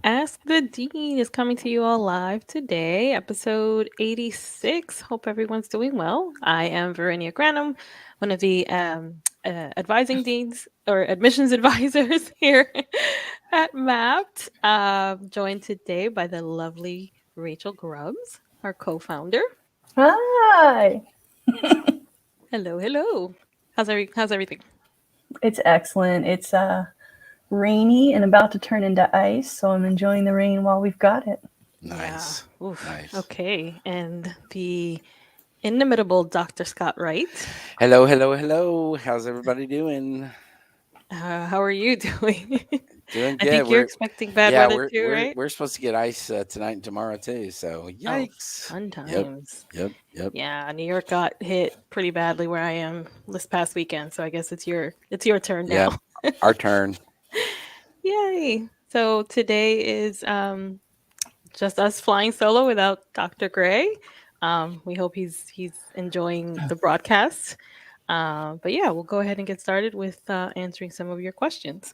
Ask the Dean is coming to you all live today, episode 86. Hope everyone's doing well. I am Verenia Granum, one of the advising deans or admissions advisors here at MAPT. Joined today by the lovely Rachel Grubbs, our co-founder. Hi. Hello, hello. How's everything? It's excellent. It's rainy and about to turn into ice, so I'm enjoying the rain while we've got it. Nice. Yeah. Oof. Nice. Okay. And the inimitable Dr. Scott Wright. Hello, hello, hello. How's everybody doing? How are you doing? Doing I good. think you're expecting bad weather too, right? We're supposed to get ice tonight and tomorrow too. So Oh, yikes. fun Yep. times. Yep. Yeah, New York got hit pretty badly where I am this past weekend, so I guess it's your turn now. Yep. Our turn. Yay! So today is just us flying solo without Dr. Gray. We hope he's enjoying the broadcast. But yeah, we'll go ahead and get started with answering some of your questions.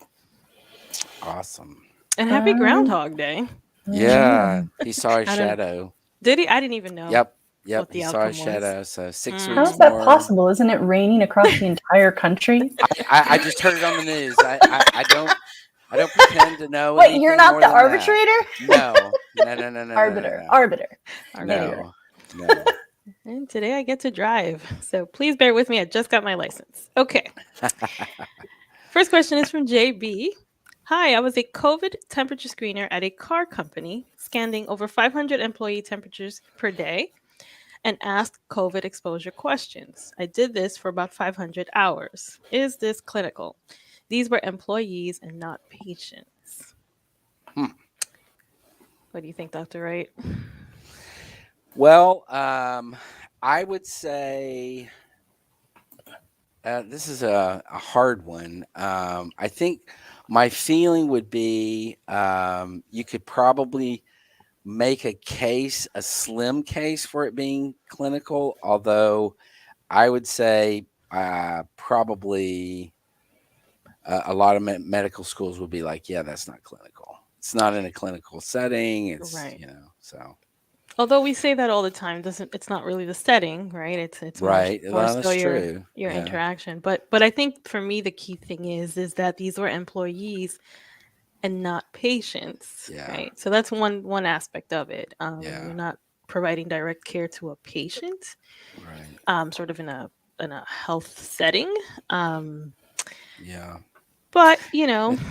Awesome. And happy Groundhog Day. Yeah. He saw his I don't- shadow. Did he? I didn't even know. Yep. What the He saw his outcome was. shadow. So 6 Mm. How weeks is that more. possible? Isn't it raining across the entire country? I just heard it on the news. I don't pretend to know. Wait, anything you're not more the than that. arbitrator? No. Arbiter. No. And today I get to drive. So please bear with me. I just got my license. Okay. First question is from JB. Hi, I was a COVID temperature screener at a car company, scanning over 500 employee temperatures per day and asked COVID exposure questions. I did this for about 500 hours. Is this clinical? These were employees and not patients. What do you think, Dr. Wright? Well, I would say this is a hard one. I think my feeling would be you could probably make a slim case for it being clinical, although I would say probably a lot of medical schools would be like, yeah, that's not clinical. It's not in a clinical setting. It's, Right. so. Although we say that all the time, it's not really the setting, right? It's Right. more Well, so that's your true. Yeah. interaction. But I think for me the key thing is that these were employees and not patients, Yeah. right? So that's one aspect of it. Yeah. You're not providing direct care to a patient, Right. sort of in a health setting. Yeah. But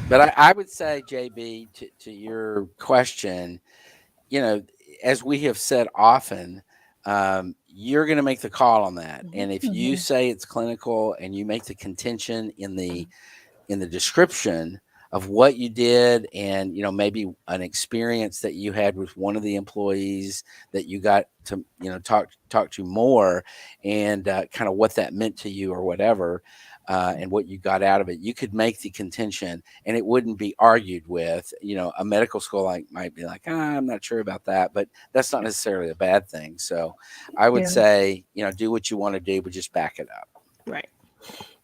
But I would say, JB, to your question, as we have said often, you're going to make the call on that. And if you say it's clinical and you make the contention in the description of what you did, and maybe an experience that you had with one of the employees that you got to talk to more, and kind of what that meant to you or whatever, and what you got out of it, you could make the contention and it wouldn't be argued with. A medical school might be like, I'm not sure about that, but that's not necessarily a bad thing. So I would say, do what you want to do, but just back it up. right.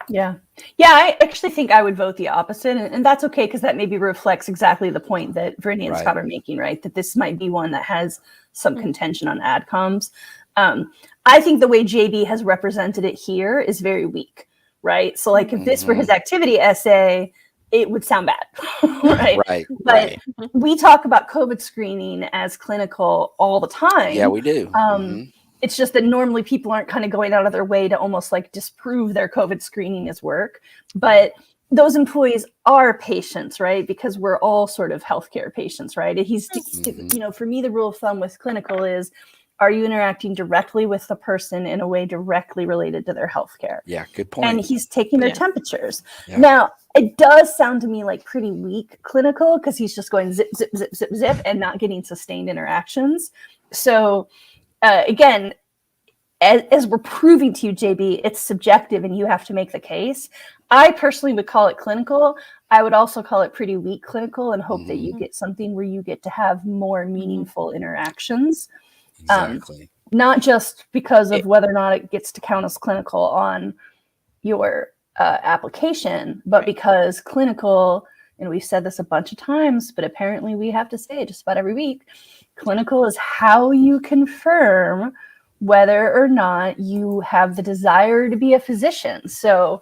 Yeah, I actually think I would vote the opposite, and that's okay, because that maybe reflects exactly the point that Brittany and Scott are making, right? That this might be one that has some contention on adcoms. I think the way JB has represented it here is very weak, right? So like if this were his activity essay, it would sound bad, right? But we talk about COVID screening as clinical all the time. Yeah, we do. It's just that normally people aren't kind of going out of their way to almost like disprove their COVID screening as work. But those employees are patients, right? Because we're all sort of healthcare patients, right? For me, the rule of thumb with clinical is, are you interacting directly with the person in a way directly related to their healthcare? Yeah, good point. And he's taking their temperatures. Yeah. Now, it does sound to me like pretty weak clinical, because he's just going zip, zip, zip, zip, zip, and not getting sustained interactions. So again, as we're proving to you, JB, it's subjective and you have to make the case. I personally would call it clinical. I would also call it pretty weak clinical, and hope that you get something where you get to have more meaningful interactions. Exactly. Not just because of whether or not it gets to count as clinical on your application, but because clinical and we've said this a bunch of times, but apparently we have to say it just about every week, clinical is how you confirm whether or not you have the desire to be a physician. So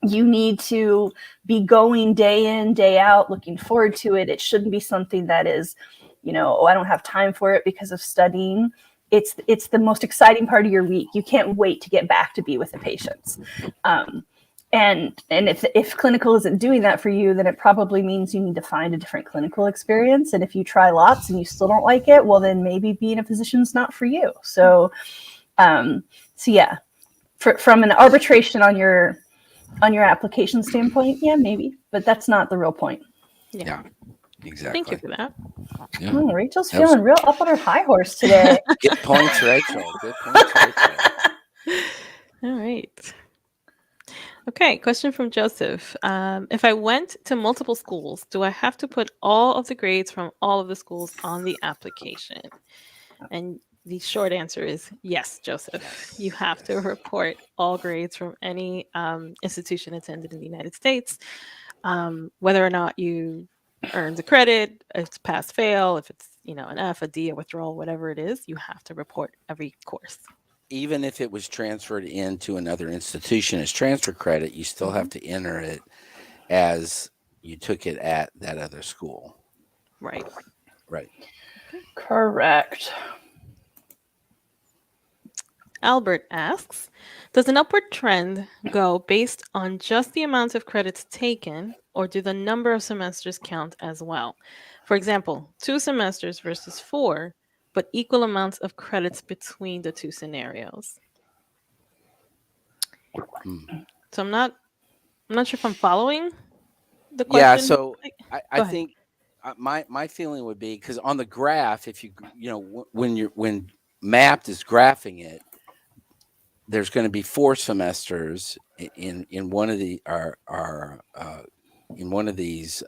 you need to be going day in, day out, looking forward to it. It shouldn't be something that is, oh, I don't have time for it because of studying. It's the most exciting part of your week. You can't wait to get back to be with the patients. And if clinical isn't doing that for you, then it probably means you need to find a different clinical experience. And if you try lots and you still don't like it, well, then maybe being a physician is not for you. So yeah, from an arbitration on your application standpoint, yeah, maybe, but that's not the real point. Yeah, exactly. Thank you for that. Yeah. Oh, Rachel's feeling real up on her high horse today. Good points, Rachel. Good points, Rachel. All right. Okay, question from Joseph. If I went to multiple schools, do I have to put all of the grades from all of the schools on the application? And the short answer is yes, Joseph. You have to report all grades from any institution attended in the United States, whether or not you earned a credit, if it's pass fail, if it's an F, a D, a withdrawal, whatever it is, you have to report every course. Even if it was transferred into another institution as transfer credit, you still have to enter it as you took it at that other school. Right. Right. Correct. Albert asks, does an upward trend go based on just the amount of credits taken, or do the number of semesters count as well? For example, 2 semesters versus 4, but equal amounts of credits between the 2 scenarios. So I'm not sure if I'm following the question. Yeah, so I think my feeling would be, because on the graph, if when mapped is graphing it, there's going to be 4 semesters in one of the in one of these,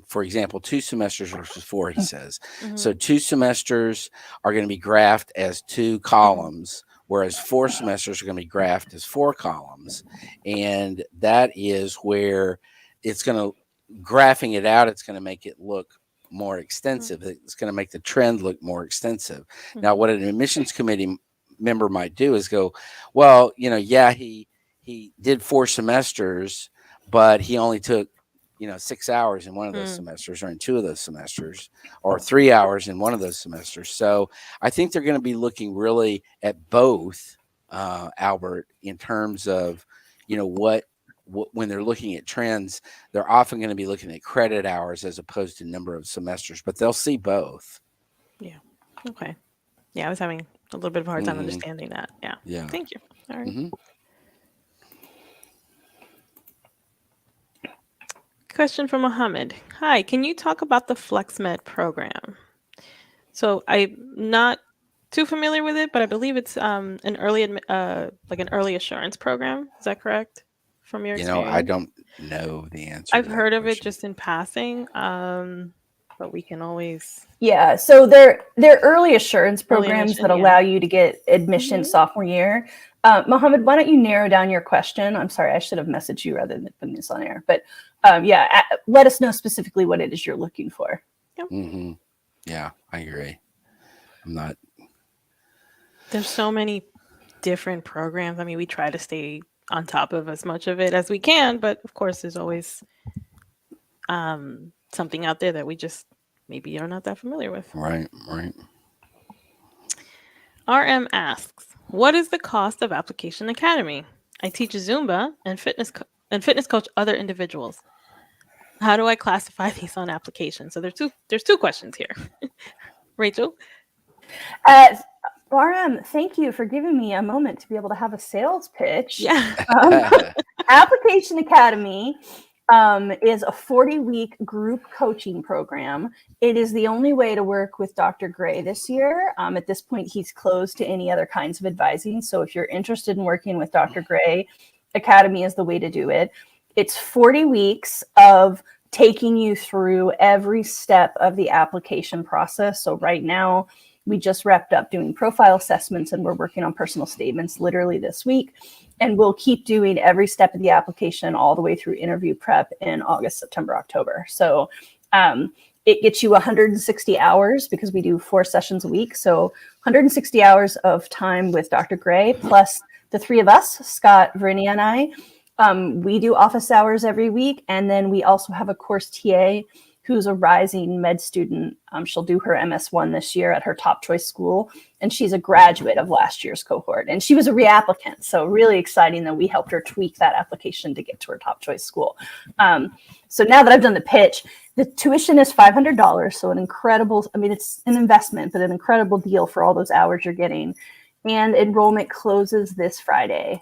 for example, 2 semesters versus 4, he says. So 2 semesters are going to be graphed as 2 columns, whereas 4 semesters are going to be graphed as 4 columns. And that is where it's going to, graphing it out, it's going to make it look more extensive. It's going to make the trend look more extensive. Now, what an admissions committee member might do is go, well, yeah, he did 4 semesters, but he only took 6 hours in one of those semesters, or in 2 of those semesters, or 3 hours in one of those semesters. So I think they're going to be looking really at both, Albert, in terms of what when they're looking at trends, they're often going to be looking at credit hours as opposed to number of semesters, but they'll see both. Yeah. Okay. Yeah, I was having a little bit of a hard time understanding that. Yeah. Yeah. Thank you. All right. Question from Mohammed. Hi, can you talk about the FlexMed program? So I'm not too familiar with it, but I believe it's an early like an early assurance program. Is that correct? From your experience? I don't know the answer. I've heard of it just in passing, but we can always. Yeah, so they're early assurance programs that allow you to get admission sophomore year. Mohammed, why don't you narrow down your question? I'm sorry, I should have messaged you rather than putting this on air. But let us know specifically what it is you're looking for. Yep. Yeah, I agree. There's so many different programs. I mean, we try to stay on top of as much of it as we can, but of course, there's always something out there that we just maybe are not that familiar with. Right. RM asks, what is the cost of Application Academy? I teach Zumba and fitness coach other individuals. How do I classify these on application? So there's two questions here. Rachel? RM, thank you for giving me a moment to be able to have a sales pitch. Yeah. Application Academy is a 40-week group coaching program. It is the only way to work with Dr. Gray this year. At this point, he's closed to any other kinds of advising. So if you're interested in working with Dr. Gray, Academy is the way to do it. It's 40 weeks of taking you through every step of the application process. So right now, We just wrapped up doing profile assessments, and we're working on personal statements literally this week. And we'll keep doing every step of the application all the way through interview prep in August, September, October. So it gets you 160 hours because we do 4 sessions a week. So 160 hours of time with Dr. Gray, plus the 3 of us, Scott, Verinia, and I. We do office hours every week. And then we also have a course TA who's a rising med student. She'll do her MS1 this year at her top choice school. And she's a graduate of last year's cohort. And she was a reapplicant. So really exciting that we helped her tweak that application to get to her top choice school. So now that I've done the pitch, the tuition is $500. So an incredible, I mean, it's an investment, but an incredible deal for all those hours you're getting. And enrollment closes this Friday.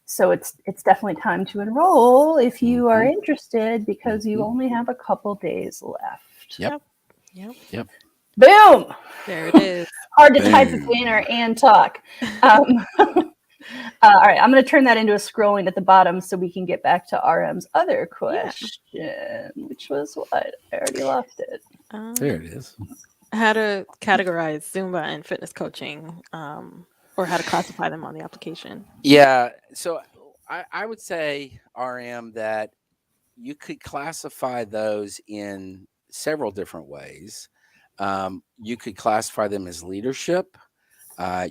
So it's definitely time to enroll if you are interested, because you only have a couple days left. Yep. Boom. There it is. Hard to type a banner and talk. All right, I'm going to turn that into a scrolling at the bottom so we can get back to RM's other question, which was what? I already lost it. There it is. How to categorize Zumba and fitness coaching, or how to classify them on the application. Yeah. So I would say, RM, that you could classify those in several different ways. You could classify them as leadership.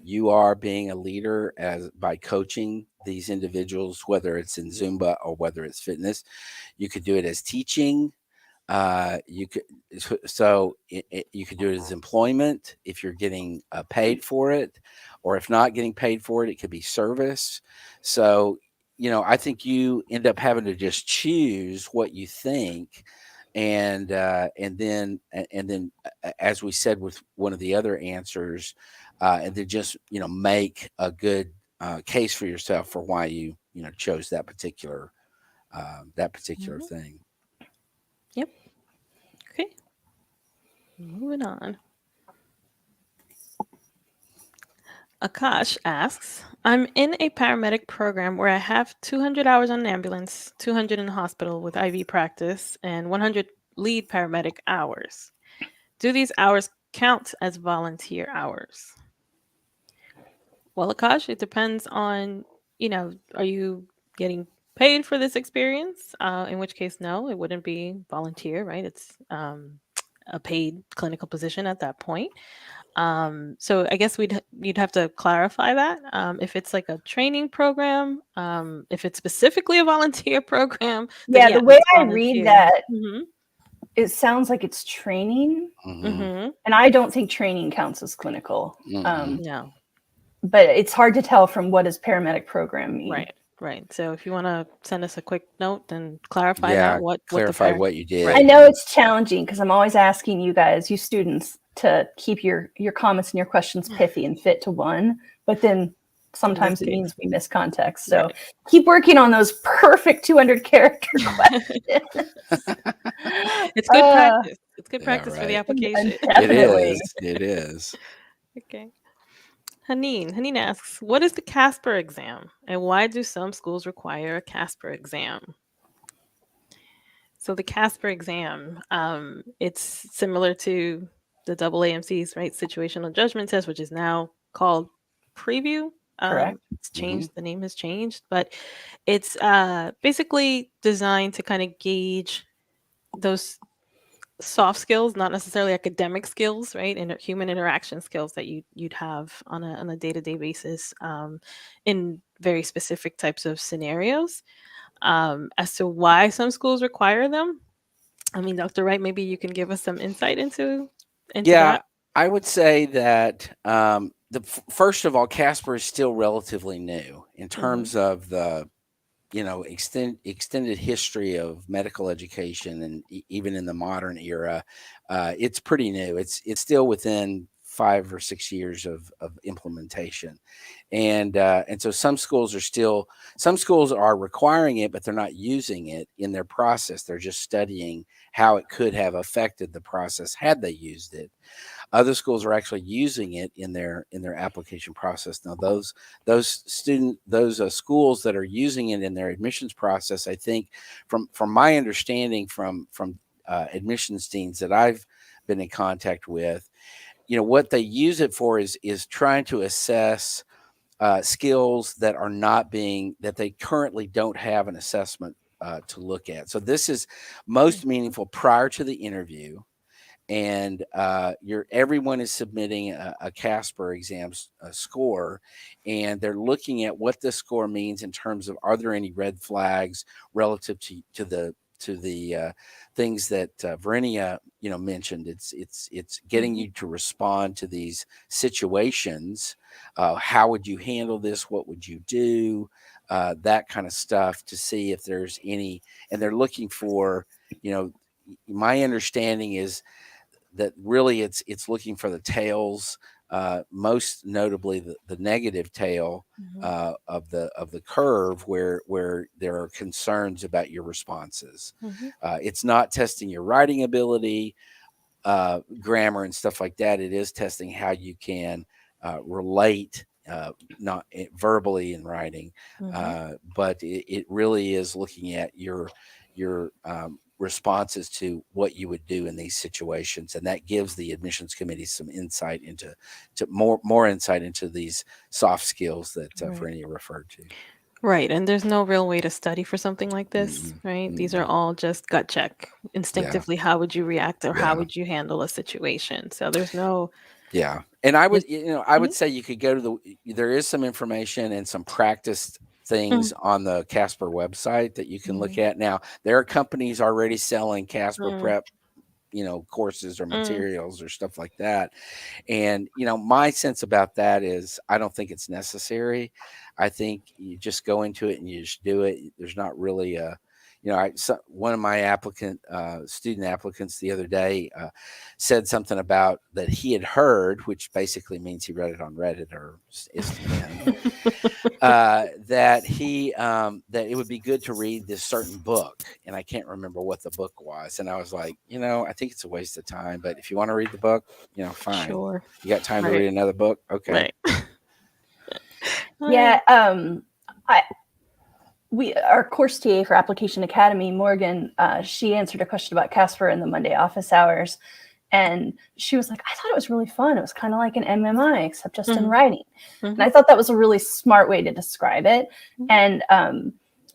You are being a leader by coaching these individuals, whether it's in Zumba or whether it's fitness. You could do it as teaching. You could do it as employment if you're getting paid for it, or if not getting paid for it, it could be service. So, I think you end up having to just choose what you think, and then as we said with one of the other answers, and then just make a good case for yourself for why you chose that particular thing. Yep. Okay. Moving on. Akash asks, I'm in a paramedic program where I have 200 hours on an ambulance, 200 in the hospital with IV practice, and 100 lead paramedic hours. Do these hours count as volunteer hours? Well, Akash, it depends on, are you getting paid for this experience? In which case, no, it wouldn't be volunteer, right? It's a paid clinical position at that point. So I guess you'd have to clarify that. If it's like a training program, if it's specifically a volunteer program. The way I read that, it sounds like it's training. And I don't think training counts as clinical. No. But it's hard to tell from what does paramedic program mean. Right. So if you want to send us a quick note and clarify that, what you did. I know it's challenging because I'm always asking you guys, you students, to keep your comments and your questions pithy and fit to one, but then sometimes it means we miss context. So keep working on those perfect 200 character questions. It's good practice. It's good practice for the application. It is. Okay. Haneen asks, what is the CASPer exam and why do some schools require a CASPer exam? So the CASPer exam, it's similar to the double AMCs, right? Situational judgment test, which is now called Preview. Correct. It's changed. The name has changed, but it's basically designed to kind of gauge those soft skills, not necessarily academic skills, right? And human interaction skills that you'd have on a day-to-day basis in very specific types of scenarios. As to why some schools require them, I mean, Dr. Wright, maybe you can give us some insight into that. I would say that first of all, CASPer is still relatively new in terms of the extended history of medical education, and even in the modern era, it's pretty new. It's still within 5 or 6 years of implementation, and so some schools are requiring it, but they're not using it in their process. They're just studying how it could have affected the process had they used it. Other schools are actually using it in their application process. Now, those schools that are using it in their admissions process, I think, from my understanding from admissions deans that I've been in contact with, what they use it for is trying to assess skills that are not that they currently don't have an assessment to look at. So this is most meaningful prior to the interview. And everyone is submitting a CASPer exam score, and they're looking at what this score means in terms of, are there any red flags relative to the things that Verinia mentioned. It's getting you to respond to these situations. How would you handle this? What would you do? That kind of stuff, to see if there's any. And they're looking for, my understanding is that really it's looking for the tails, most notably the negative tail of the curve, where there are concerns about your responses. It's not testing your writing ability, grammar and stuff like that. It is testing how you can relate, not verbally in writing, but it really is looking at your responses to what you would do in these situations, and that gives the admissions committee some insight into more insight into these soft skills that Verinia referred to. Right, and there's no real way to study for something like this, right? These are all just gut check, instinctively. How would you react, or how would you handle a situation? So there's no. Yeah, and I would, I would say you could go to there is some information and some practice things on the CASPer website that you can look at. Now, there are companies already selling CASPer prep, courses or materials or stuff like that. And, my sense about that is, I don't think it's necessary. I think you just go into it and you just do it. There's not really one of my student applicants the other day said something about that he had heard, which basically means he read it on Reddit or Instagram, that it would be good to read this certain book, and I can't remember what the book was. And I was like, I think it's a waste of time, but if you want to read the book, fine. Sure. You got time to read another book? Okay. Right. Yeah. Our course TA for Application Academy, Morgan, she answered a question about CASPer in the Monday office hours. And she was like, I thought it was really fun. It was kind of like an MMI, except just in writing. And I thought that was a really smart way to describe it. And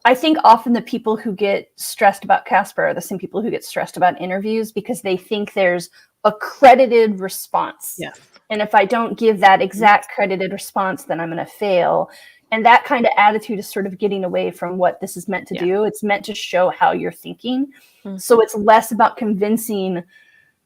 I think often the people who get stressed about CASPer are the same people who get stressed about interviews, because they think there's a credited response. Yes. And if I don't give that exact credited response, then I'm going to fail. And that kind of attitude is sort of getting away from what this is meant to do. It's meant to show how you're thinking. So it's less about convincing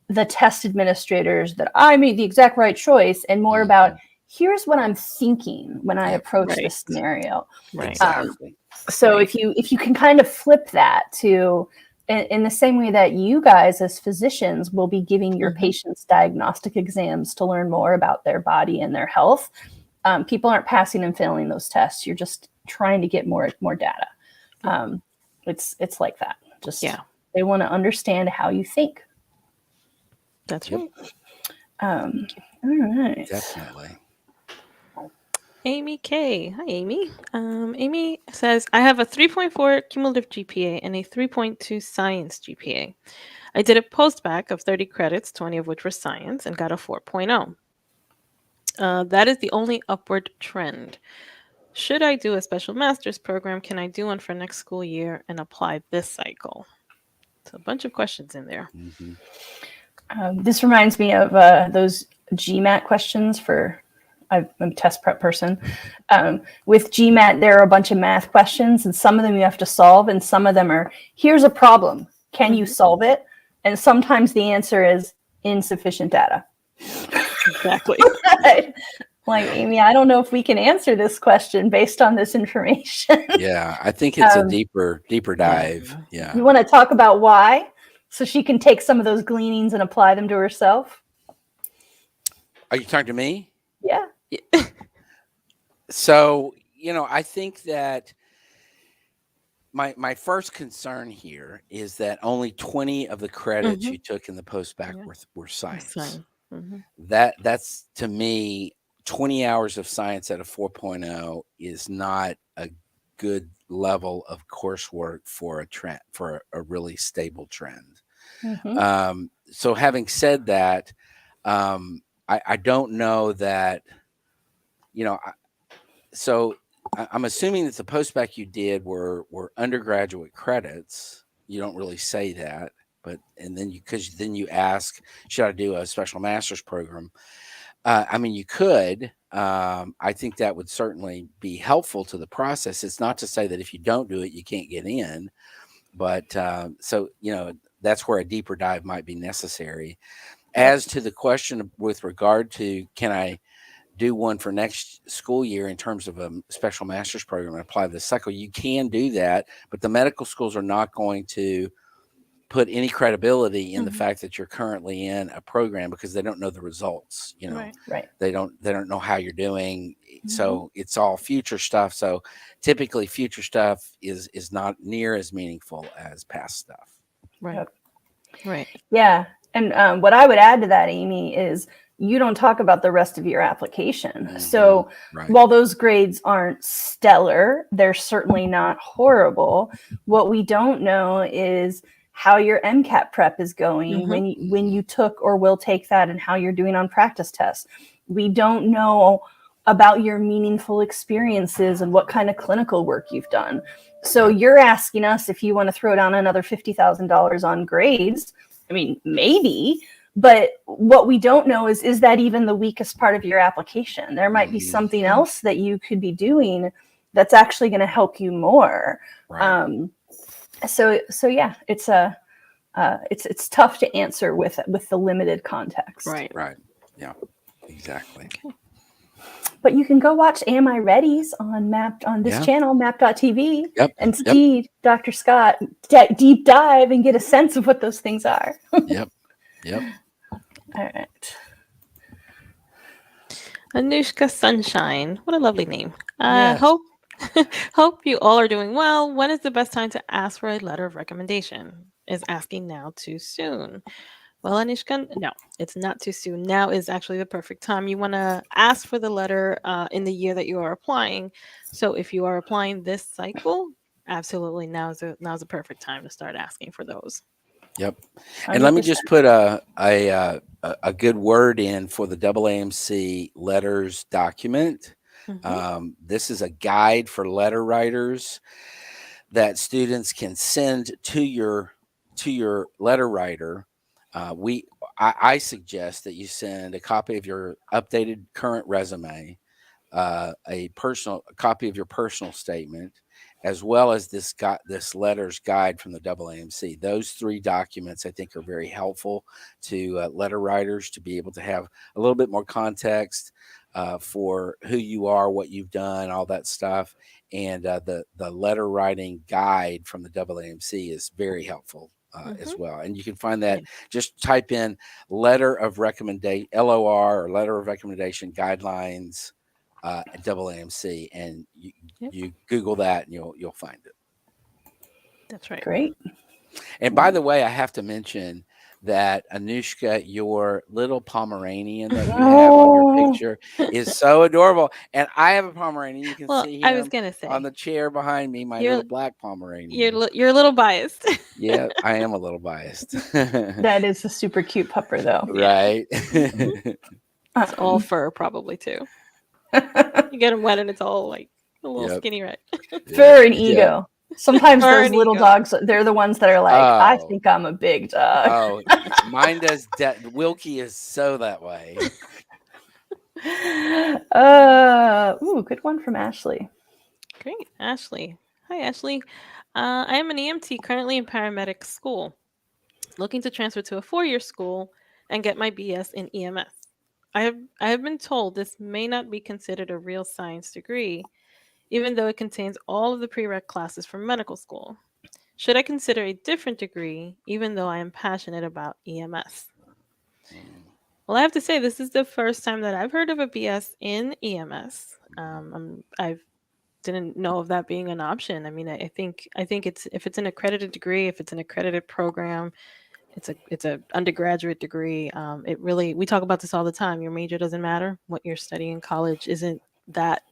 the test administrators that I made the exact right choice, and more about, here's what I'm thinking when I approach this scenario. Right. Exactly. So if you can kind of flip that to, in the same way that you guys as physicians will be giving your patients diagnostic exams to learn more about their body and their health, people aren't passing and failing those tests. You're just trying to get more data. It's like that. They want to understand how you think. That's right. All right. Definitely. Amy K. Hi, Amy. Amy says, I have a 3.4 cumulative GPA and a 3.2 science GPA. I did a post-bac of 30 credits, 20 of which were science, and got a 4.0. That is the only upward trend. Should I do a special master's program? Can I do one for next school year and apply this cycle? So a bunch of questions in there. This reminds me of those GMAT questions I'm a test prep person. With GMAT, there are a bunch of math questions, and some of them you have to solve, and some of them are, here's a problem. Can you solve it? And sometimes the answer is insufficient data. Exactly. Like, Amy, I don't know if we can answer this question based on this information. Yeah, I think it's a deeper dive. Yeah. You want to talk about why? So she can take some of those gleanings and apply them to herself? Are you talking to me? Yeah. So, I think that my first concern here is that only 20 of the credits you took in the post-bac were science. That's, to me, 20 hours of science at a 4.0 is not a good level of coursework for a trend, for a really stable trend. So having said that, I don't know that, so I'm assuming that the postbac you did were undergraduate credits. You don't really say that, but and then because then you ask, should I do a special master's program? I mean, you could. I think that would certainly be helpful to the process. It's not to say that if you don't do it, you can't get in, but so that's where a deeper dive might be necessary. As to the question with regard to can I do one for next school year in terms of a special master's program and apply this cycle, you can do that, but the medical schools are not going to put any credibility in the fact that you're currently in a program because they don't know the results. Right. They don't know how you're doing. So it's all future stuff. So typically future stuff is not near as meaningful as past stuff. Right. Yep. Right. Yeah. And what I would add to that, Amy, is you don't talk about the rest of your application. So while those grades aren't stellar, they're certainly not horrible. What we don't know is how your MCAT prep is going when you took or will take that, and how you're doing on practice tests. We don't know about your meaningful experiences and what kind of clinical work you've done. So you're asking us if you want to throw down another $50,000 on grades. I mean, maybe, but what we don't know is that even the weakest part of your application? There might be something else that you could be doing that's actually going to help you more. Right. So yeah, it's tough to answer with the limited context. Right. Yeah, exactly. Okay. But you can go watch Am I Ready's on this channel, map.tv, and see Dr. Scott deep dive and get a sense of what those things are. Yep. All right. Anushka Sunshine. What a lovely name. Yes. Hope you all are doing well. When is the best time to ask for a letter of recommendation? Is asking now too soon? Well, Anushka, no, it's not too soon. Now is actually the perfect time. You want to ask for the letter in the year that you are applying. So if you are applying this cycle, absolutely now's the perfect time to start asking for those. Yep. And let me just put a good word in for the AAMC letters document. This is a guide for letter writers that students can send to your letter writer. I suggest that you send a copy of your updated current resume, a copy of your personal statement, as well as this letters guide from the AAMC. Those three documents I think are very helpful to letter writers to be able to have a little bit more context for who you are, what you've done, all that stuff. And the letter writing guide from the AAMC is very helpful as well. And you can find that, just type in letter of recommendation, LOR, or letter of recommendation guidelines at AAMC, and you Google that and you'll find it. That's right. Great. And by the way, I have to mention that Anushka, your little Pomeranian that you have on your picture is so adorable. And I have a Pomeranian. You can see him I was gonna say, on the chair behind me, my little black Pomeranian. You're a little biased. Yeah, I am a little biased. That is a super cute pupper, though. Right. It's all fur, probably, too. You get them wet and it's all like a little skinny red. Fur and ego. Sometimes those little dogs, they're the ones that are like, I think I'm a big dog. Mine does. Wilkie is so that way. Good one from Ashley. Great. Ashley. Hi, Ashley. I am an EMT currently in paramedic school, looking to transfer to a 4-year school and get my BS in EMS. I have been told this may not be considered a real science degree, even though it contains all of the prereq classes from medical school. Should I consider a different degree, even though I am passionate about EMS? Well, I have to say, this is the first time that I've heard of a BS in EMS. I didn't know of that being an option. I mean, I think it's, if it's an accredited degree, if it's an accredited program, it's a undergraduate degree. It really, we talk about this all the time. Your major doesn't matter. What you're studying in college isn't that,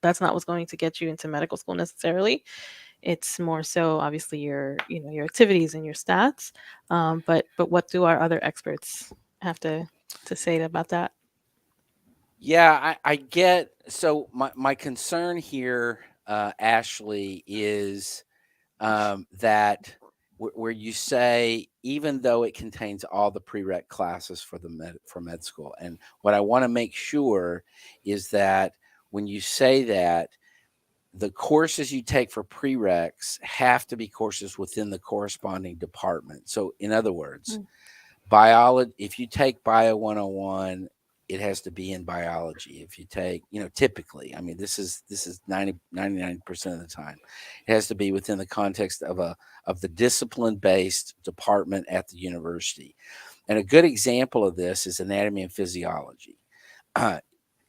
that's not what's going to get you into medical school necessarily. It's more so obviously your activities and your stats. But what do our other experts have to say about that? Yeah, I get. So my concern here, Ashley, is that where you say even though it contains all the prereq classes for med school, and what I want to make sure is that when you say that, the courses you take for prereqs have to be courses within the corresponding department. So in other words, biology, if you take bio 101, it has to be in biology. If you take, typically, I mean, this is 99% of the time, it has to be within the context of the discipline based department at the university. And a good example of this is anatomy and physiology.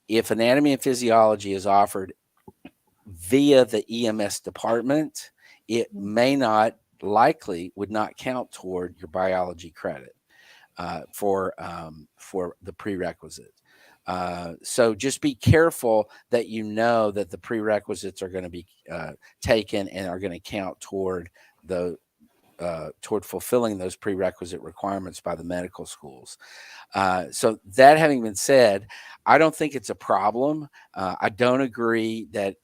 If anatomy and physiology is offered via the EMS department, it may not, likely would not count toward your biology credit for the prerequisite. So just be careful that that the prerequisites are going to be taken and are going to count toward toward fulfilling those prerequisite requirements by the medical schools. So that having been said, I don't think it's a problem. I don't agree that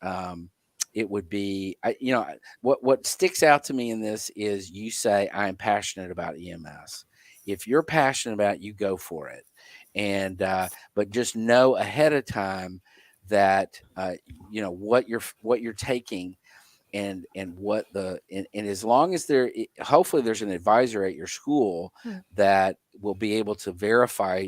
it would be. What sticks out to me in this is you say I'm passionate about EMS. If you're passionate about it, you go for it, and but just know ahead of time that what you're taking. And what and as long as hopefully there's an advisor at your school that will be able to verify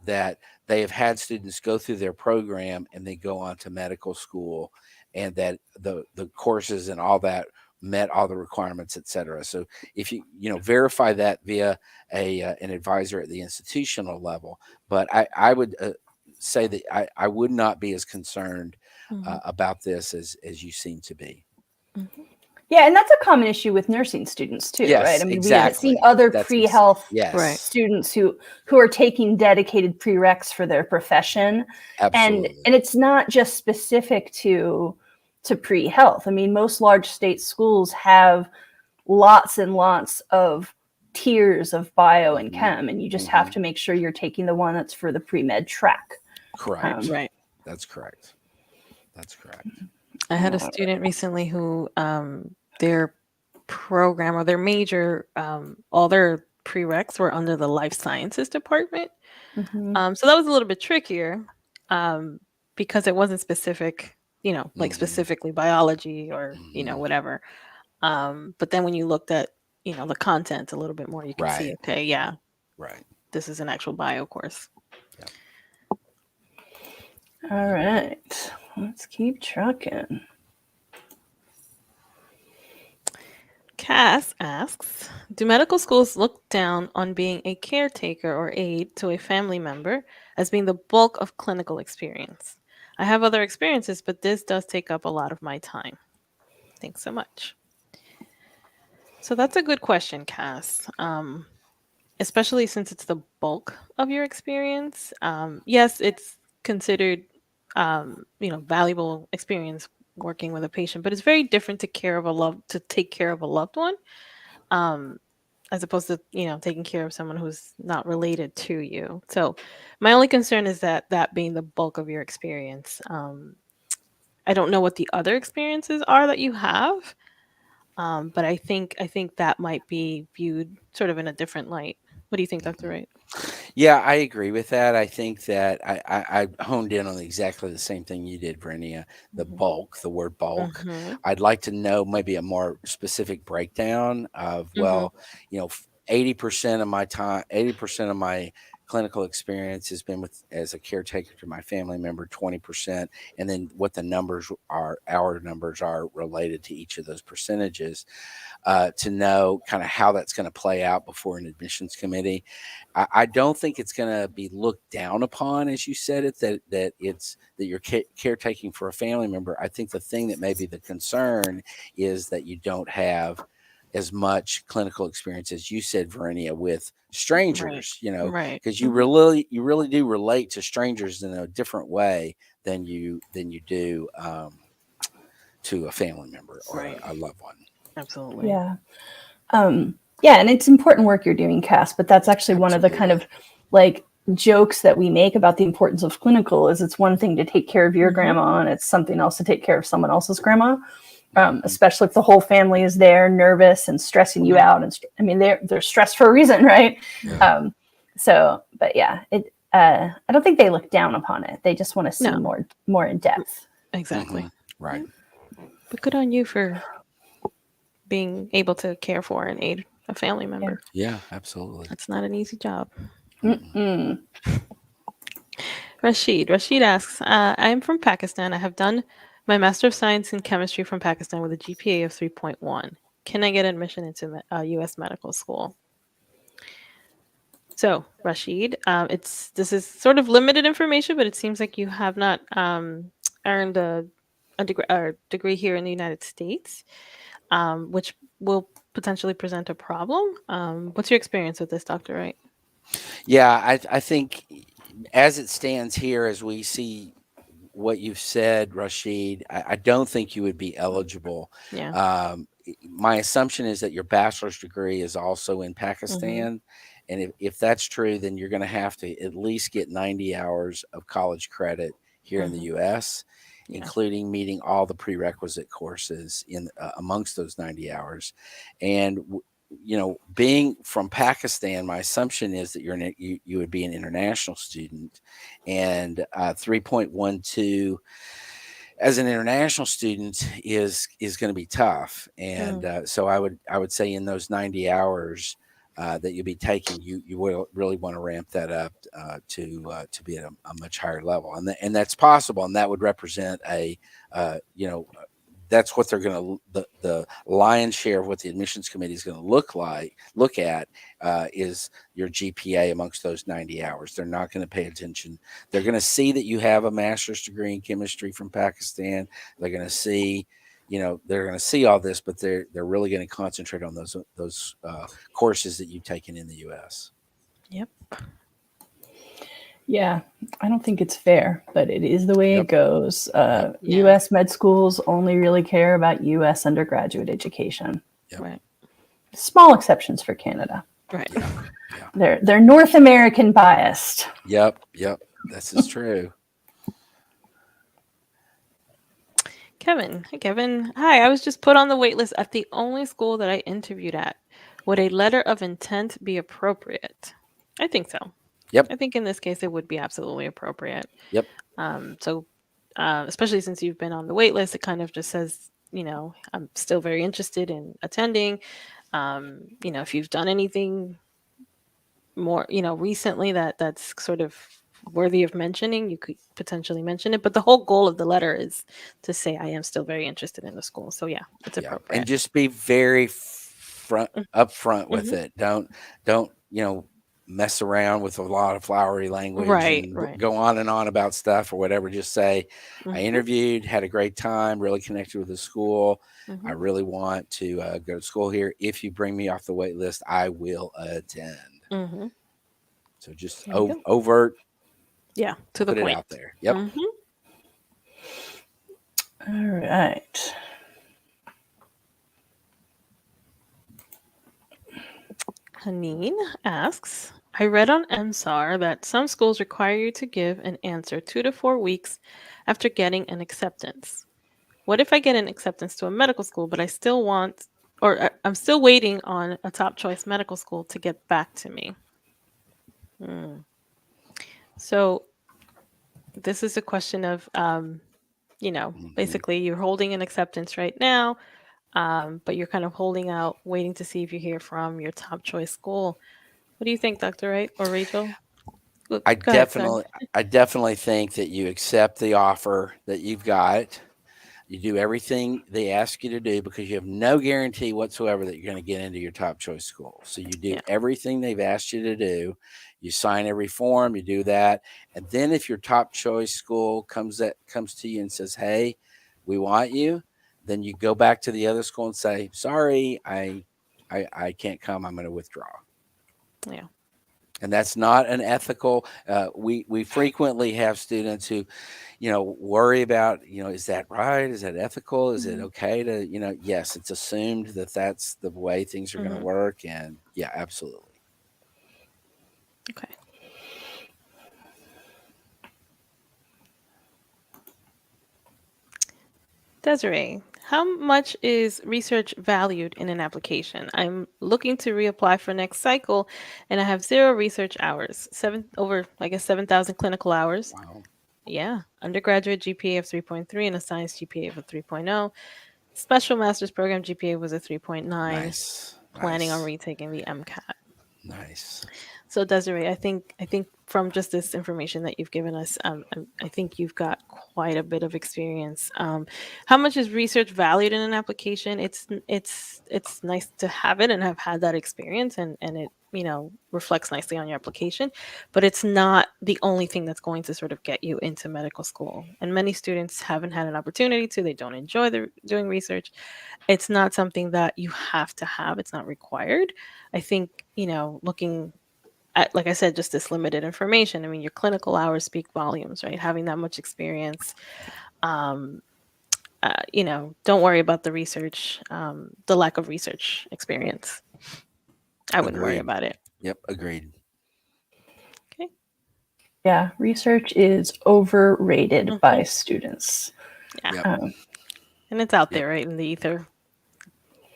that they have had students go through their program and they go on to medical school, and that the courses and all that met all the requirements, et cetera. So if you verify that via an advisor at the institutional level, but I would say that I would not be as concerned about this as you seem to be. Yeah, and that's a common issue with nursing students too, Yes, right? I mean, exactly. we have seen other pre-health students who are taking dedicated prereqs for their profession. Absolutely. And it's not just specific to pre-health. I mean, most large state schools have lots and lots of tiers of bio and chem, and you just have to make sure you're taking the one that's for the pre-med track. Correct. Right. That's correct. That's correct. I had a student recently who their program or their major, all their prereqs were under the life sciences department. So that was a little bit trickier because it wasn't specific, like specifically biology or, whatever. But then when you looked at, the content a little bit more, you can see, okay, yeah, right, this is an actual bio course. Yep. All right, let's keep trucking. Cass asks, do medical schools look down on being a caretaker or aide to a family member as being the bulk of clinical experience? I have other experiences, but this does take up a lot of my time. Thanks so much. So that's a good question, Cass. Especially since it's the bulk of your experience. Yes, it's considered, valuable experience working with a patient, but it's very different to take care of a loved one, as opposed to taking care of someone who's not related to you. So my only concern is that being the bulk of your experience. I don't know what the other experiences are that you have, but I think that might be viewed sort of in a different light. What do you think, Dr. Wright? Yeah, I agree with that. I think that I honed in on exactly the same thing you did, Brinia, the word bulk. I'd like to know maybe a more specific breakdown of, 80% of my time, 80% of my clinical experience has been as a caretaker to my family member, 20%, and then what the numbers are, our numbers are related to each of those percentages. To know kind of how that's going to play out before an admissions committee. I don't think it's going to be looked down upon, as you said it, that you're caretaking for a family member. I think the thing that may be the concern is that you don't have as much clinical experience as you said, Verenia, with strangers, because you really do relate to strangers in a different way than you do to a family member or a loved one. Absolutely. Yeah. Yeah. And it's important work you're doing, Cass, but that's actually one of the kind of like jokes that we make about the importance of clinical is it's one thing to take care of your grandma, and it's something else to take care of someone else's grandma, especially if the whole family is there, nervous and stressing you out. And I mean, they're stressed for a reason, right? Yeah. But yeah, I don't think they look down upon it. They just want to see more in depth. Exactly. Right. But good on you for being able to care for and aid a family member. Yeah, absolutely. That's not an easy job. Mm-mm. Rashid asks, I'm from Pakistan. I have done my Master of Science in Chemistry from Pakistan with a GPA of 3.1. Can I get admission into U.S. medical school? So, Rashid, this is sort of limited information, but it seems like you have not earned a degree here in the United States, which will potentially present a problem. What's your experience with this, Dr. Wright? Yeah, I think as it stands here, as we see what you've said, Rashid, I don't think you would be eligible. Yeah. My assumption is that your bachelor's degree is also in Pakistan. And if that's true, then you're going to have to at least get 90 hours of college credit here in the U.S., including meeting all the prerequisite courses in amongst those 90 hours. And being from Pakistan, my assumption is that you would be an international student, and 3.12 as an international student is going to be tough. And so I would say in those 90 hours that you'll be taking, you will really want to ramp that up to be at a much higher level, and that's possible, and that would represent that's what they're going to, the lion's share of what the admissions committee is going to look at is your GPA amongst those 90 hours. They're not going to pay attention. They're going to see that you have a master's degree in chemistry from Pakistan. They're going to see, they're going to see all this, but they're really going to concentrate on those courses that you've taken in the U.S. Yep. Yeah, I don't think it's fair, but it is the way it goes. U.S. med schools only really care about U.S. undergraduate education. Yep. Right. Small exceptions for Canada. Right. Yeah. They're North American biased. Yep. This is true. Kevin. Hey, Kevin. Hi, I was just put on the wait list at the only school that I interviewed at. Would a letter of intent be appropriate? I think so. Yep. I think in this case, it would be absolutely appropriate. Yep. So especially since you've been on the wait list, it kind of just says, I'm still very interested in attending. If you've done anything more, recently that's sort of worthy of mentioning, you could potentially mention it. But the whole goal of the letter is to say, I am still very interested in the school. So yeah, it's appropriate. And just be very upfront with it. Don't mess around with a lot of flowery language and go on and on about stuff or whatever. Just say, I interviewed, had a great time, really connected with the school. I really want to go to school here. If you bring me off the wait list, I will attend. So just overt. Yeah, to the put point. It out there. Yep. All right. Haneen asks, I read on MSAR that some schools require you to give an answer 2 to 4 weeks after getting an acceptance. What if I get an acceptance to a medical school, but I still want, or I'm still waiting on a top choice medical school to get back to me? So this is a question of, basically you're holding an acceptance right now, but you're kind of holding out, waiting to see if you hear from your top choice school. What do you think, Dr. Wright or Rachel? I definitely think that you accept the offer that you've got. You do everything they ask you to do because you have no guarantee whatsoever that you're going to get into your top choice school. So you do everything they've asked you to do. You sign every form, you do that. And then if your top choice school comes to you and says, hey, we want you, then you go back to the other school and say, sorry, I can't come. I'm going to withdraw. Yeah. And that's not an ethical. We frequently have students who, worry about, is that right? Is that ethical? Is it okay to, yes, it's assumed that that's the way things are going to work. And yeah, absolutely. Okay. Desiree, how much is research valued in an application? I'm looking to reapply for next cycle, and I have 0 research hours. 7,000 clinical hours. Wow. Yeah, undergraduate GPA of 3.3 and a science GPA of a 3.0. Special master's program GPA was a 3.9. Nice. Planning on Nice. retaking the MCAT. Nice. So Desiree, I think from just this information that you've given us, I think you've got quite a bit of experience. How much is research valued in an application? It's nice to have it and have had that experience, and it reflects nicely on your application, but it's not the only thing that's going to sort of get you into medical school. And many students haven't had an opportunity to. They don't enjoy doing research. It's not something that you have to have. It's not required. I think looking like I said, just this limited information. I mean, your clinical hours speak volumes, right? Having that much experience. Um, don't worry about the research, the lack of research experience. I wouldn't worry Agreed. about it. Yep. Agreed. Okay. Yeah, research is overrated by students. Yeah. Yep. And it's out Yep. there, right, in the ether.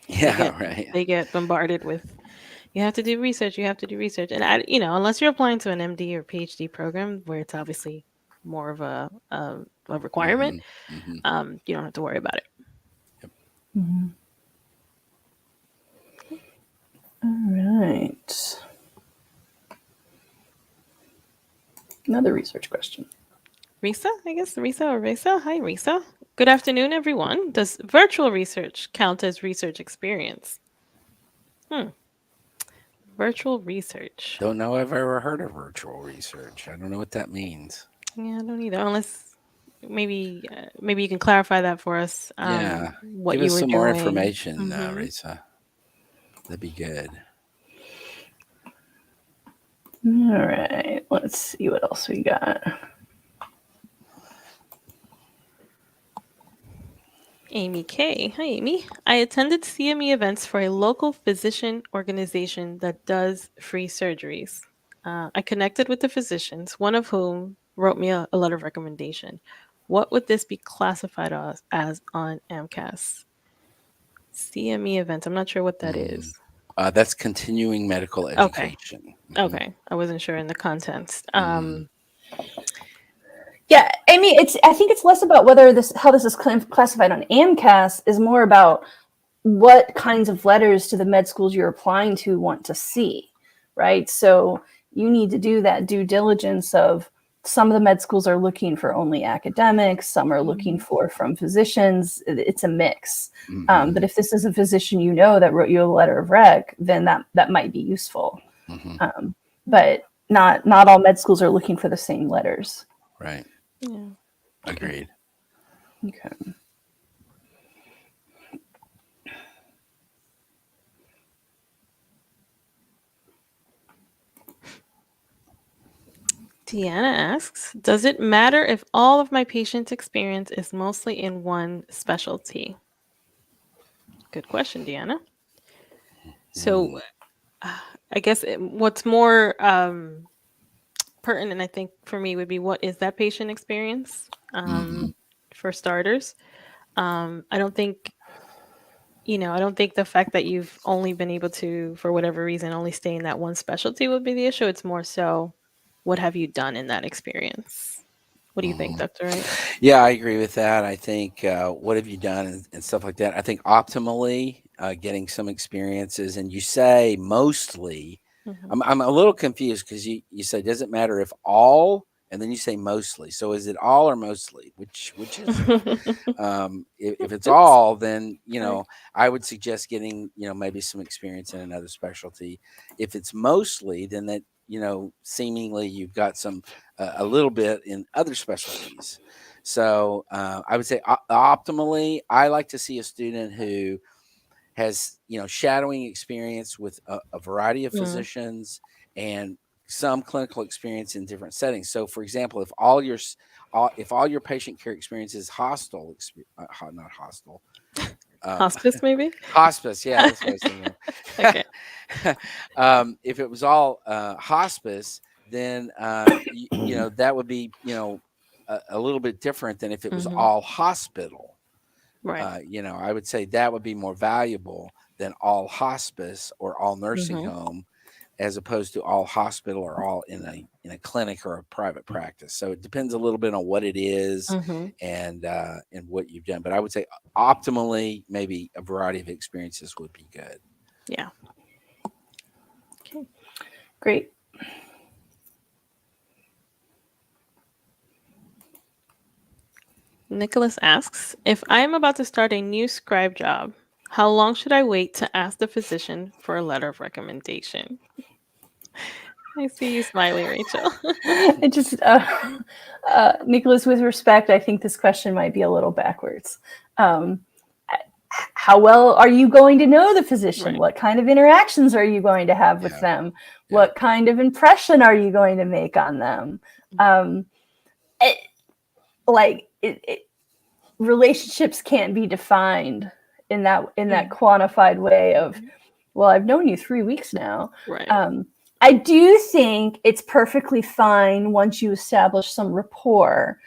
Yeah. Right. They get bombarded with, you have to do research, you have to do research. And, unless you're applying to an MD or PhD program where it's obviously more of a requirement, Mm-hmm. you don't have to worry about it. Yep. Mm-hmm. All right. Another research question. Risa, I guess. Risa or Risa. Hi, Risa. Good afternoon, everyone. Does virtual research count as research experience? Virtual research. Don't know if I've ever heard of virtual research. I don't know what that means. Yeah, I don't either. Unless maybe you can clarify that for us. Yeah. What Give you us were some more doing. information, Mhm. Risa. That'd be good. All right. Let's see what else we got. Amy K. Hi, Amy. I attended CME events for a local physician organization that does free surgeries. I connected with the physicians, one of whom wrote me a letter of recommendation. What would this be classified as on AMCAS? CME events. I'm not sure what that is. That's continuing medical Okay. education. Okay. I wasn't sure in the context. Yeah, I mean, I think it's less about how this is classified on AMCAS is more about what kinds of letters to the med schools you're applying to want to see, right? So you need to do that due diligence of some of the med schools are looking for only academics, some are looking for from physicians. It's a mix. But if this is a physician that wrote you a letter of rec, then that might be useful. But not all med schools are looking for the same letters. Right. Yeah. Agreed. Okay. Deanna asks, does it matter if all of my patients' experience is mostly in one specialty? Good question, Deanna. So I guess what's more pertinent, I think, for me would be what is that patient experience for starters. I don't think the fact that you've only been able to, for whatever reason, only stay in that one specialty would be the issue. It's more so, what have you done in that experience? What do you think, Dr. Wright? Yeah, I agree with that. I think what have you done and stuff like that. I think optimally getting some experiences, and you say mostly. I'm a little confused because you said does it matter if all, and then you say mostly. So is it all or mostly? Which is it? If it's all, then I would suggest getting maybe some experience in another specialty. If it's mostly, then that seemingly you've got some a little bit in other specialties. So I would say optimally, I like to see a student who has shadowing experience with a variety of physicians and some clinical experience in different settings. So, for example, if all your patient care experience is hostile, not hostile, Hospice, maybe? hospice, yeah, that's what I was thinking of. Okay. If it was all hospice, then that would be a little bit different than if it was all hospital. Right. I would say that would be more valuable than all hospice or all nursing home, as opposed to all hospital or all in a clinic or a private practice. So it depends a little bit on what it is and what you've done. But I would say optimally, maybe a variety of experiences would be good. Yeah. Okay. Great. Nicholas asks, if I am about to start a new scribe job, how long should I wait to ask the physician for a letter of recommendation? I see you smiling, Rachel. It just, Nicholas, with respect, I think this question might be a little backwards. How well are you going to know the physician? Right. What kind of interactions are you going to have with them? What kind of impression are you going to make on them? Relationships can't be defined in that quantified way of, well, I've known you 3 weeks now. Right. I do think it's perfectly fine once you establish some rapport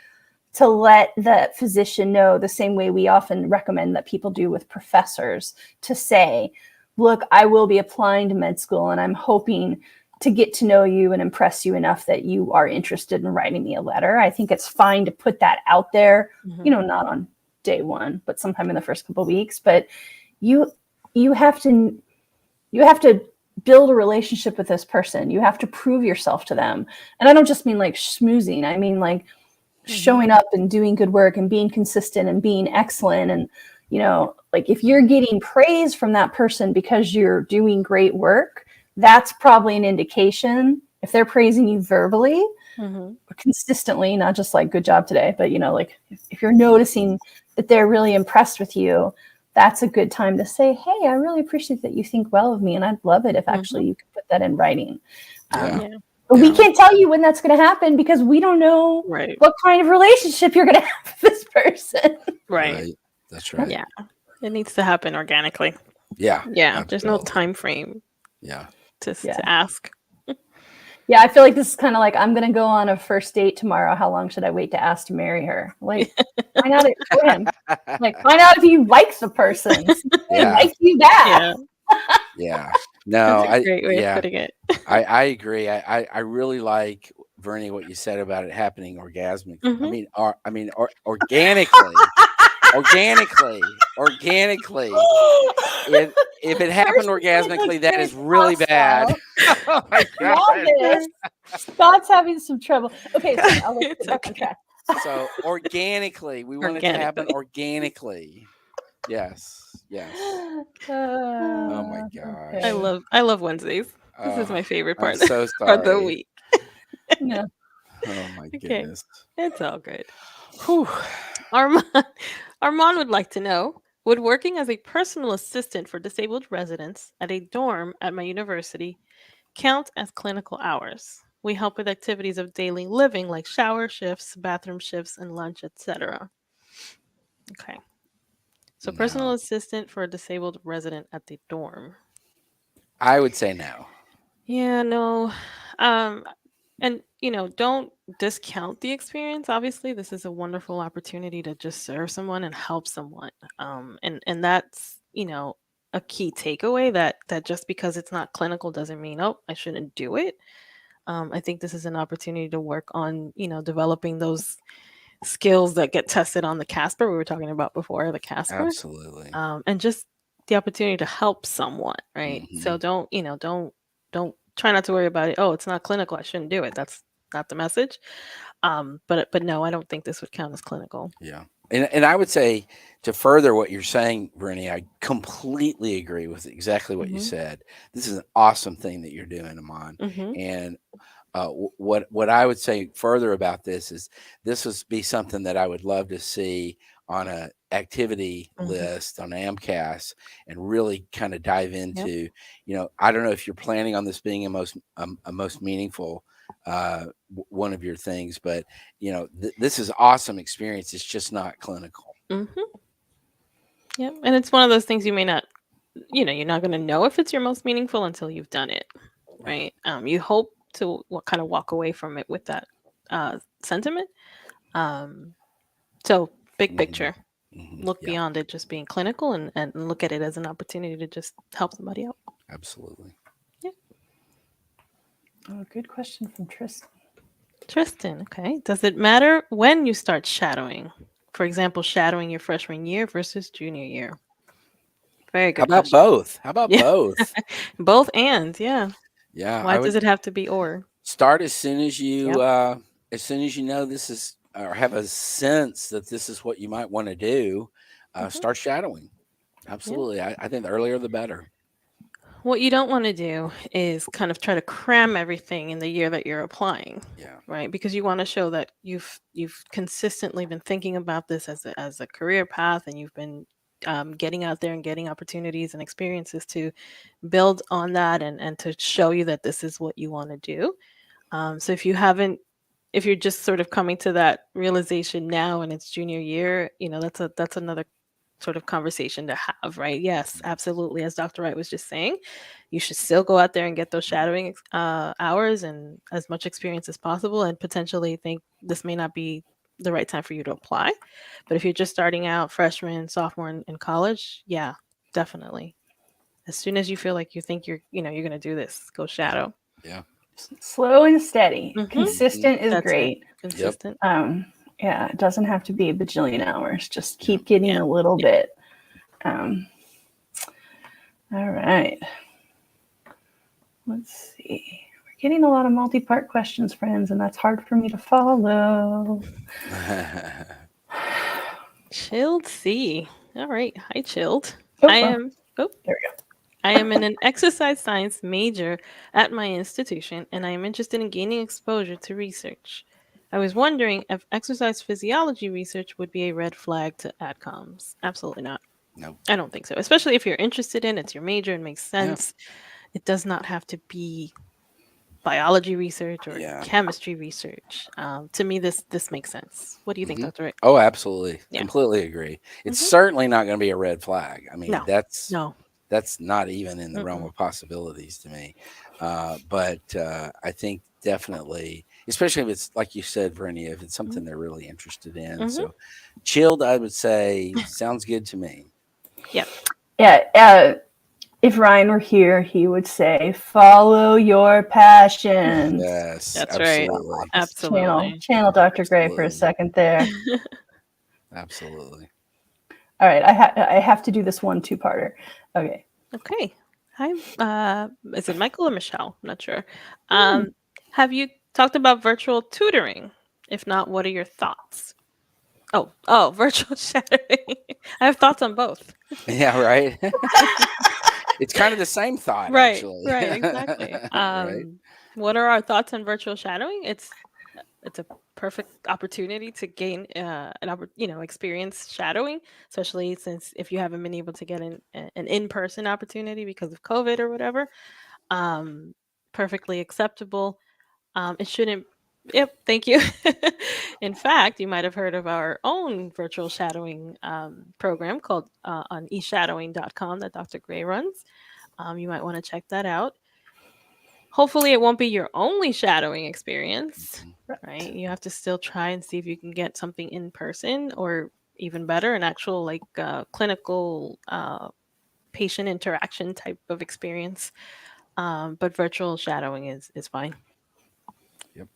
to let the physician know, the same way we often recommend that people do with professors, to say, look, I will be applying to med school and I'm hoping to get to know you and impress you enough that you are interested in writing me a letter. I think it's fine to put that out there, not on day one, but sometime in the first couple of weeks. But you have to build a relationship with this person. You have to prove yourself to them. And I don't just mean like schmoozing. I mean like showing up and doing good work and being consistent and being excellent. And, like if you're getting praise from that person because you're doing great work, that's probably an indication. If they're praising you verbally, consistently, not just like good job today, but like if you're noticing that they're really impressed with you, that's a good time to say, hey, I really appreciate that you think well of me, and I'd love it if actually you could put that in writing. But we can't tell you when that's going to happen because we don't know what kind of relationship you're going to have with this person. Right. That's right. Yeah. It needs to happen organically. Yeah. Yeah. There's no time frame. Yeah. To ask. Yeah, I feel like this is kind of like, I'm going to go on a first date tomorrow. How long should I wait to ask to marry her? Like, find out find out if you like the person. Like you back. Yeah. No, that's a great way of putting it. I agree. I really like, Vernie, what you said about it happening orgasmically. I mean, organically. Organically. If it happened orgasmically, that is really bad. Oh my God. Scott's having some trouble. Okay, so I'll let you back on track. So organically, we want it to happen organically. Yes. Oh my gosh. Okay. I love Wednesdays. This is my favorite part of the week. Yeah. Oh my goodness. It's all good. Whew. Armand would like to know, would working as a personal assistant for disabled residents at a dorm at my university count as clinical hours? We help with activities of daily living like shower shifts, bathroom shifts, and lunch, etc. Okay. So personal assistant for a disabled resident at the dorm. I would say no. Yeah, no. And don't discount the experience. Obviously, this is a wonderful opportunity to just serve someone and help someone. And that's, a key takeaway that just because it's not clinical doesn't mean, oh, I shouldn't do it. I think this is an opportunity to work on, developing those skills that get tested on the CASPer we were talking about before, the CASPer. Absolutely. And just the opportunity to help someone, right? So don't try not to worry about it. Oh, it's not clinical, I shouldn't do it. That's not the message. But no, I don't think this would count as clinical. Yeah. And I would say, to further what you're saying, Brittany, I completely agree with exactly what you said. This is an awesome thing that you're doing, Amon. And what I would say further about this is this would be something that I would love to see on a activity list on AMCAS and really kind of dive into. I don't know if you're planning on this being a most meaningful one of your things, but this is awesome experience. It's just not clinical. Yeah, and it's one of those things you may not, you're not going to know if it's your most meaningful until you've done it, right? You hope to kind of walk away from it with that sentiment. So big picture, look Yeah, beyond it just being clinical and look at it as an opportunity to just help somebody out. absolutely. Yeah. Oh, good question from Tristan. Tristan, okay. Does it matter when you start shadowing? For example, shadowing your freshman year versus junior year. Very How good about question. both? How about Yeah. both? Both and, yeah. Yeah, Why I does would it have to be or? start Yep. as soon as you know this is or have a sense that this is what you might want to do. Mhm. Start shadowing. Yeah. Absolutely. I think the earlier the better. What you don't want to do is kind of try to cram everything in the year that you're applying, Yeah. right? Because you want to show that you've consistently been thinking about this as a career path, and you've been getting out there and getting opportunities and experiences to build on that, and to show you that this is what you want to do. So if you're just sort of coming to that realization now and it's junior year, that's another sort of conversation to have, right? Yes, absolutely. As Dr. Wright was just saying, you should still go out there and get those shadowing hours and as much experience as possible, and potentially think this may not be the right time for you to apply. But if you're just starting out, freshman, sophomore in college, yeah, definitely. As soon as you feel like you think you're going to do this, go shadow. Yeah. Slow and steady. Mhm. Consistent is That's it. great. Consistent. Yeah, it doesn't have to be a bajillion hours. Just keep Yeah. getting Yeah. a little bit. All right. Let's see. We're getting a lot of multi-part questions, friends, and that's hard for me to follow. Chilled C. All right. Hi, Chilled. Oh, I well, am. Oh, there we go. I am in an exercise science major at my institution, and I am interested in gaining exposure to research. I was wondering if exercise physiology research would be a red flag to adcoms. Absolutely not. No. I don't think so. Especially if you're interested in it's your major and makes Yeah. sense. It does not have to be biology research or Yeah. chemistry research. To me, this makes sense. What do you think, Mhm. Dr. Rick? Oh, absolutely. Yeah. Completely agree. It's Hmm. certainly not going to be a red flag. I mean, No, no. that's not even in the realm Mm-mm. of possibilities to me. But I think definitely, especially if it's like you said, Vernia, if it's something they're really interested in. Mm-hmm. So, chilled, I would say, sounds good to me. Yep. Yeah. If Ryan were here, he would say, "Follow your passions." Yes, That's right. absolutely. Absolutely. Channel Dr. Gray for a Absolutely. second there. Absolutely. All right, I have to do this 1-2-parter. Okay. Okay. Hi. Is it Michael or Michelle? I'm not sure. Have you talked about virtual tutoring? If not, what are your thoughts? Oh, virtual shadowing. I have thoughts on both. Yeah, right. It's kind of the same thought, Right, actually. right, exactly. Right. What are our thoughts on virtual shadowing? It's a perfect opportunity to gain experience shadowing, especially since if you haven't been able to get an in-person opportunity because of COVID or whatever. Um, Perfectly acceptable. It shouldn't. Yep, thank you. In fact, you might have heard of our own virtual shadowing program called on eshadowing.com that Dr. Gray runs. You might want to check that out. Hopefully, it won't be your only shadowing experience, right? You have to still try and see if you can get something in person, or even better, an actual clinical patient interaction type of experience. But virtual shadowing is fine. Yep.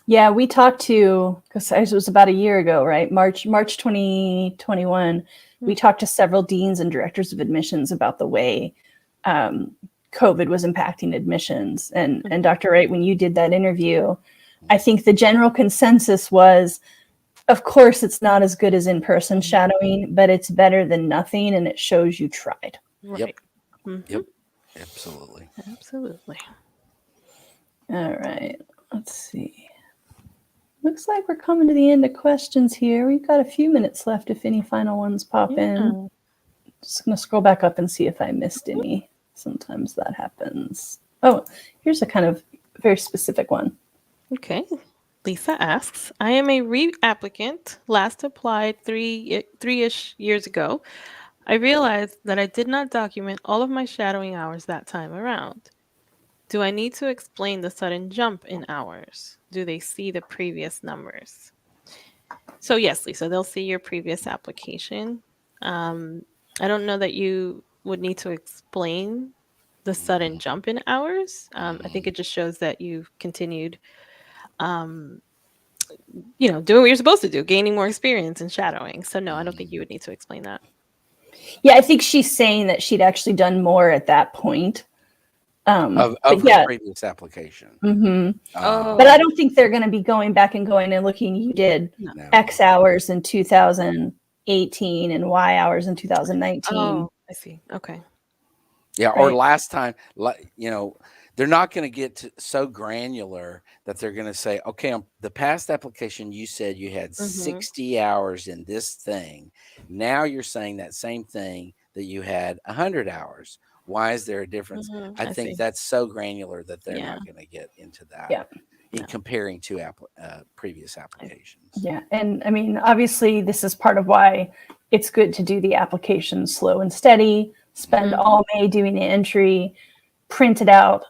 Yeah, we talked to, because it was about a year ago, right? March 2021. We talked to several deans and directors of admissions about the way COVID was impacting admissions. And Dr. Wright, when you did that interview, I think the general consensus was, of course, it's not as good as in-person shadowing, but it's better than nothing, and it shows you tried. Right. Yep. Mhm. Yep. Absolutely. Absolutely. All right, let's see. Looks like we're coming to the end of questions here. We've got a few minutes left if any final ones pop in. Just going to scroll back up and see if I missed any. Sometimes that happens. Oh, here's a kind of very specific one. Okay. Lisa asks, I am a reapplicant, last applied three-ish years ago. I realized that I did not document all of my shadowing hours that time around. Do I need to explain the sudden jump in hours? Do they see the previous numbers? So yes, Lisa, they'll see your previous application. I don't know that you would need to explain the sudden jump in hours. I think it just shows that you've continued, um, doing what you're supposed to do, gaining more experience and shadowing. So no, I don't think you would need to explain that. Yeah, I think she's saying that she'd actually done more at that point. Of But her yeah, previous application. Oh. but I don't think they're going to be going back and looking. You did No. No. X hours in 2018 and Y hours in 2019. Oh, I see. Okay. Yeah, or Right. last time, they're not going to get so granular that they're going to say, okay, on the past application, you said you had 60 hours in this thing. Now you're saying that same thing that you had 100 hours. Why is there a difference? I think see. that's so granular that they're Yeah. not going to get into that Yeah. in No. comparing to previous applications. Yeah. And I mean, obviously, this is part of why it's good to do the application slow and steady, spend all May doing the entry, print it out,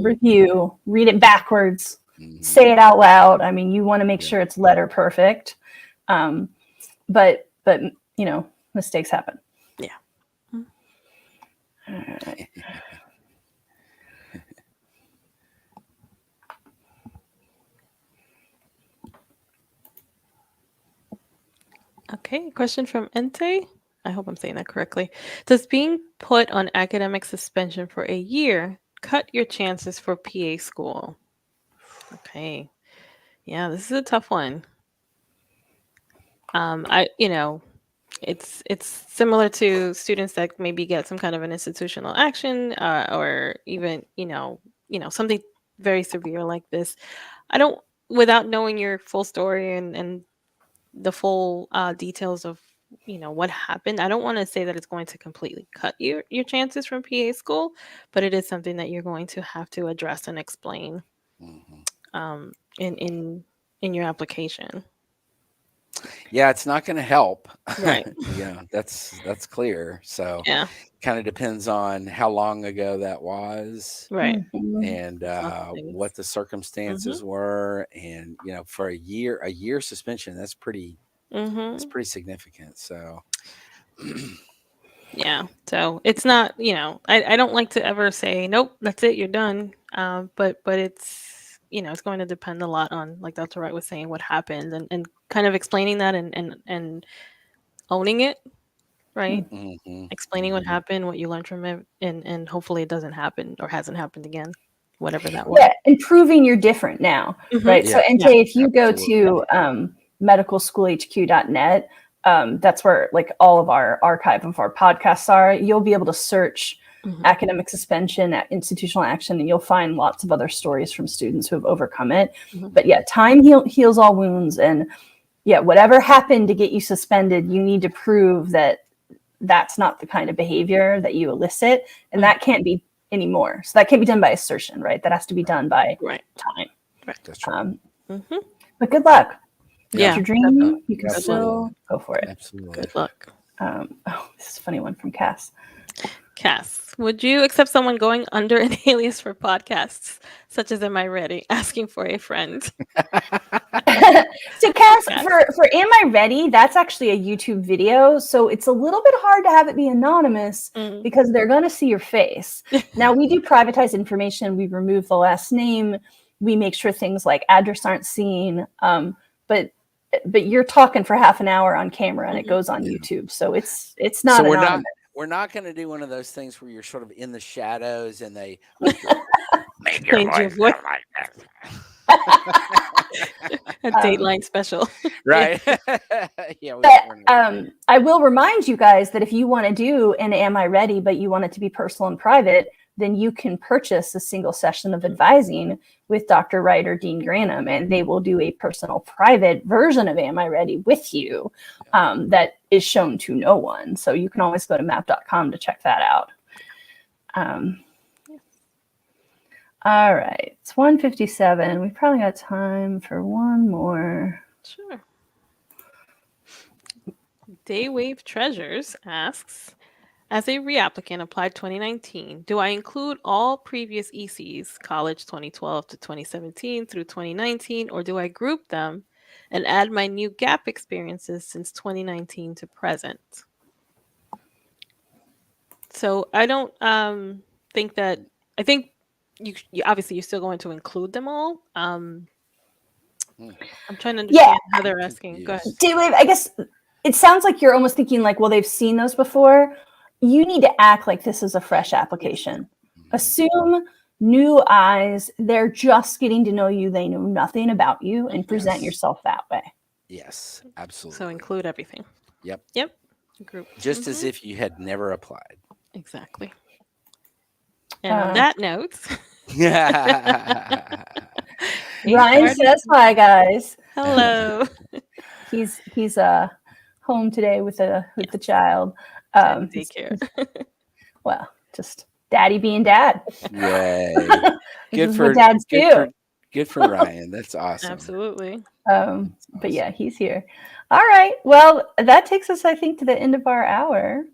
review, read it backwards, say it out loud. I mean, you want to make sure it's letter perfect. But mistakes happen. Yeah. All right. Okay, question from Ente. I hope I'm saying that correctly. Does being put on academic suspension for a year cut your chances for PA school? Okay. Yeah, this is a tough one. It's similar to students that maybe get some kind of an institutional action, or even, something very severe like this. I don't, without knowing your full story and the full details of what happened, I don't want to say that it's going to completely cut your chances from PA school, but it is something that you're going to have to address and explain in your application. Yeah, it's not going to help. Right. That's clear. So Yeah. kind of depends on how long ago that was. Right. And Lots of things. what the circumstances were, and for a year suspension, that's pretty significant. So yeah, so it's not, I don't like to ever say nope, that's it, you're done, but it's, it's going to depend a lot on, like Dr. Wright was saying, what happened, and kind of explaining that, and owning it, right? Explaining what happened, what you learned from it, and hopefully it doesn't happen or hasn't happened again, whatever that was. Yeah, and proving you're different now, right? So, Ente, if you go to medicalschoolhq.net, that's where like all of our archive of our podcasts are. You'll be able to search academic suspension, institutional action, and you'll find lots of other stories from students who have overcome it. But yeah, time heals all wounds, and yeah, whatever happened to get you suspended, you need to prove that that's not the kind of behavior that you elicit, and that can't be anymore. So that can't be done by assertion, right? That has to be done by time. Right. That's right. But good luck. Yeah. Your dream, you can Absolutely. still go for it. Absolutely. Good luck. This is a funny one from Cass. Cass, would you accept someone going under an alias for podcasts, such as Am I Ready, asking for a friend? So Cass, for Am I Ready, that's actually a YouTube video. So it's a little bit hard to have it be anonymous because they're going to see your face. Now, we do privatize information. We remove the last name. We make sure things like address aren't seen. But you're talking for half an hour on camera and it goes on YouTube. So it's not So anonymous. We're not going to do one of those things where you're sort of in the shadows and they make your voice like a Dateline special. Right. Yeah. I will remind you guys that if you want to do an Am I Ready, but you want it to be personal and private, then you can purchase a single session of advising with Dr. Wright or Dean Granum, and they will do a personal private version of Am I Ready with you that is shown to no one. So you can always go to map.com to check that out. All right, it's 1:57. We probably got time for one more. Sure. Daywave Treasures asks, as a reapplicant applied 2019, do I include all previous ECs, college 2012 to 2017 through 2019, or do I group them and add my new gap experiences since 2019 to present. So I don't think that, I think you obviously you're still going to include them all. I'm trying to understand how they're asking. Go ahead. Dave, I guess it sounds like you're almost thinking like, well, they've seen those before. You need to act like this is a fresh application. Assume new eyes. They're just getting to know you. They know nothing about you, and present yourself that way. Yes, absolutely. So include everything. Yep. Group. Just as if you had never applied. Exactly. And on that note, Ryan says hi, guys. Hello. He's home today with the child. Daycare. Well, just daddy being dad. Yay. Good for dads too. Good for Ryan. That's awesome. Absolutely. Awesome. But yeah, he's here. All right. Well, that takes us, I think, to the end of our hour.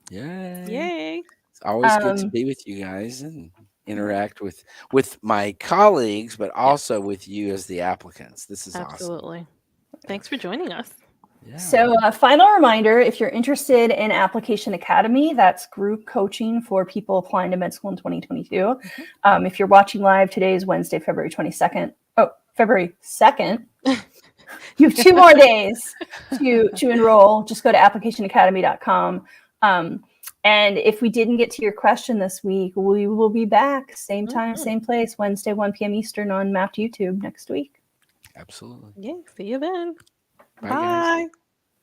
Yay. It's always good to be with you guys and interact with my colleagues, but also with you as the applicants. This is absolutely awesome. Thanks for joining us. Yeah. So a final reminder, if you're interested in Application Academy, that's group coaching for people applying to med school in 2022. If you're watching live, today is Wednesday, February 22nd. Oh, February 2nd. You have 2 more days to enroll. Just go to applicationacademy.com. And if we didn't get to your question this week, we will be back same time, same place, Wednesday, 1 p.m. Eastern on Mapped YouTube next week. Absolutely. Yeah, see you then. Bye. Guys.